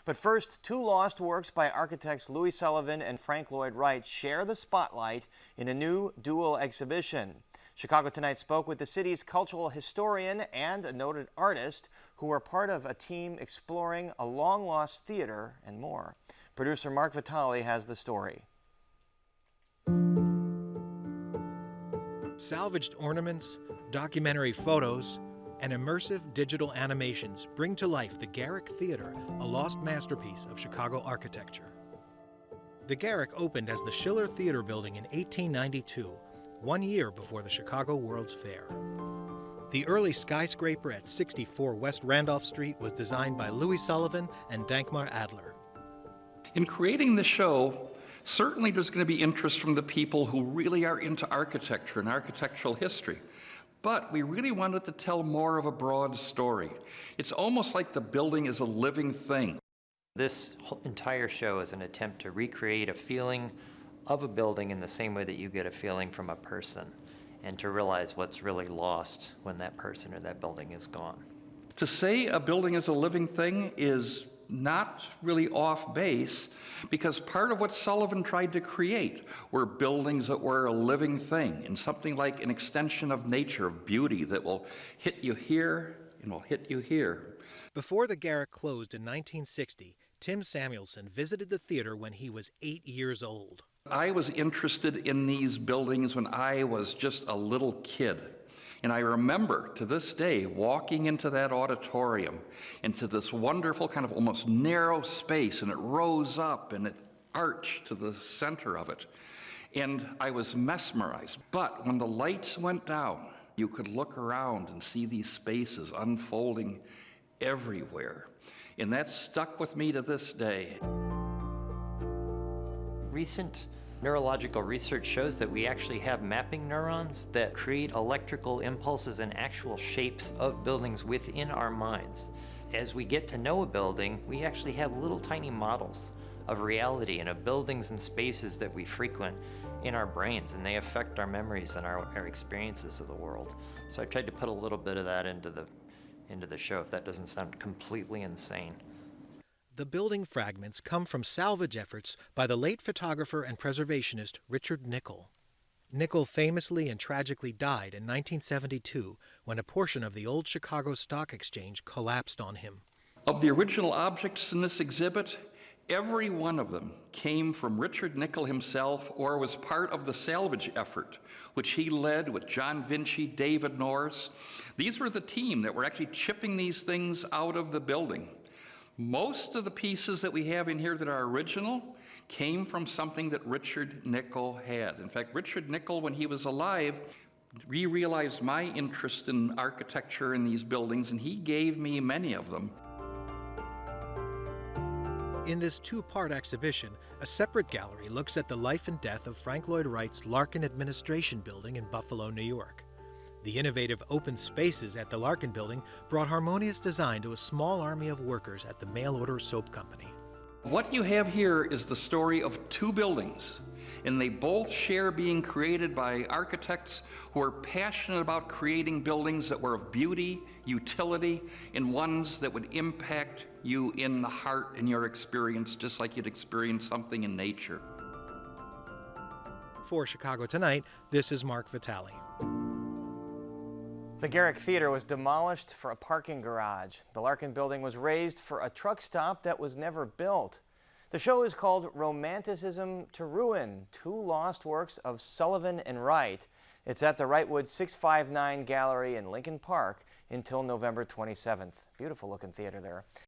But first, two lost works by architects Louis Sullivan and Lloyd Wright share the spotlight in a new dual exhibition. Chicago Tonight spoke with the city's cultural historian and a noted artist who are part of a team exploring a long-lost theater and more. Producer Mark Vitale has the story. Salvaged ornaments, documentary photos, and immersive digital animations bring to life the Garrick Theater, a lost masterpiece of Chicago architecture. The Garrick opened as the Schiller Theater Building in 1892, 1 year before the Chicago World's Fair. The early skyscraper at 64 West Randolph Street was designed by Louis Sullivan and Dankmar Adler. In creating the show, certainly there's going to be interest from the people who really are into architecture and architectural history. But we really wanted to tell more of a broad story. It's almost like the building is a living thing. This entire show is an attempt to recreate a feeling of a building in the same way that you get a feeling from a person, and to realize what's really lost when that person or that building is gone. To say a building is a living thing is not really off base, because part of what Sullivan tried to create were buildings that were a living thing, and something like an extension of nature, of beauty that will hit you here and will hit you here. Before the Garrick closed in 1960, Tim Samuelson visited the theater when he was 8 years old. I was interested in these buildings when I was just a little kid. And I remember to this day walking into that auditorium, into this wonderful kind of almost narrow space, and it rose up and it arched to the center of it. And I was mesmerized. But when the lights went down, you could look around and see these spaces unfolding everywhere. And that stuck with me to this day. Recent neurological research shows that we actually have mapping neurons that create electrical impulses and actual shapes of buildings within our minds. As we get to know a building, we actually have little tiny models of reality and of buildings and spaces that we frequent in our brains, and they affect our memories and our experiences of the world. So I tried to put a little bit of that into the show, if that doesn't sound completely insane. The building fragments come from salvage efforts by the late photographer and preservationist Richard Nichol. Nichol famously and tragically died in 1972 when a portion of the old Chicago Stock Exchange collapsed on him. Of the original objects in this exhibit, every one of them came from Richard Nichol himself or was part of the salvage effort, which he led with John Vinci, David Norris. These were the team that were actually chipping these things out of the building. Most of the pieces that we have in here that are original came from something that Richard Nichol had. In fact, Richard Nichol, when he was alive, he realized my interest in architecture in these buildings, and he gave me many of them. In this two-part exhibition, a separate gallery looks at the life and death of Lloyd Wright's Larkin Administration Building in Buffalo, New York. The innovative open spaces at the Larkin Building brought harmonious design to a small army of workers at the mail-order soap company. What you have here is the story of two buildings, and they both share being created by architects who are passionate about creating buildings that were of beauty, utility, and ones that would impact you in the heart and your experience, just like you'd experience something in nature. For Chicago Tonight, this is Mark Vitale. The Garrick Theater was demolished for a parking garage. The Larkin Building was razed for a truck stop that was never built. The show is called Romanticism to Ruin, two lost works of Sullivan and Wright. It's at the Wrightwood 659 Gallery in Lincoln Park until November 27th. Beautiful looking theater there.